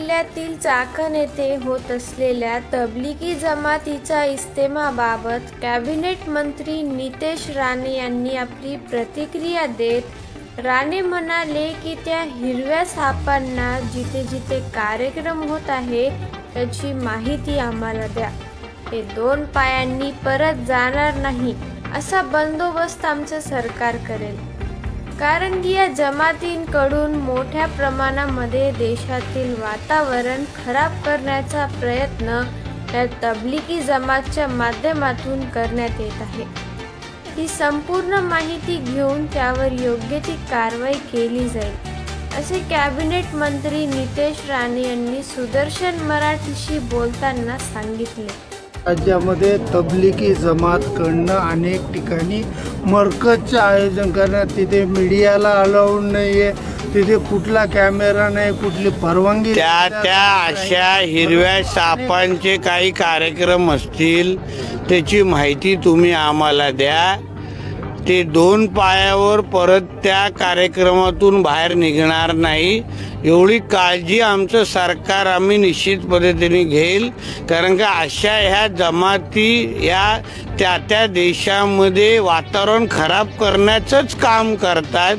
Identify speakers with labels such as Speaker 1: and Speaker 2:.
Speaker 1: जिल्ह्यातील चाकण येथे होत असलेल्या तबलिगी जमातीच्या इस्तेमाबाबत कॅबिनेट मंत्री नितेश राणे यांनी आपली प्रतिक्रिया देत राणे म्हणाले की त्या हिरव्या सापांना जिथे जिथे कार्यक्रम होत आहे त्याची माहिती आम्हाला द्या। हे 2 पायांनी परत जाणार नाही असा बंदोबस्त आमचं सरकार करेल, कारण की या जमातींकडून मोठ्या प्रमाणामध्ये देशातील वातावरण खराब करण्याचा प्रयत्न या तबलिगी जमातच्या माध्यमातून करण्यात येत आहे। ही संपूर्ण माहिती घेऊन त्यावर योग्य ती कारवाई केली जाईल, असे कॅबिनेट मंत्री नितेश राणे यांनी सुदर्शन मराठीशी बोलताना सांगितले।
Speaker 2: राज्यामध्ये तबलिगी जमातकडनं अनेक ठिकाणी मरकजचं आयोजन करण्यात, तिथे मीडियाला अलाउड नाही आहे, तिथे कुठला कॅमेरा नाही, कुठली परवानगी
Speaker 3: त्या अशा हिरव्या सापांचे काही कार्यक्रम असतील त्याची माहिती तुम्ही आम्हाला द्या। ते 2 पायावर परत त्या कार्यक्रमातून बाहेर निघणार नाही एवढी काळजी आमचं सरकार आम्ही निश्चित पद्धतीने घेईल, कारण का अशा ह्या जमाती या त्या देशामध्ये वातावरण खराब करण्याचंच काम करतात।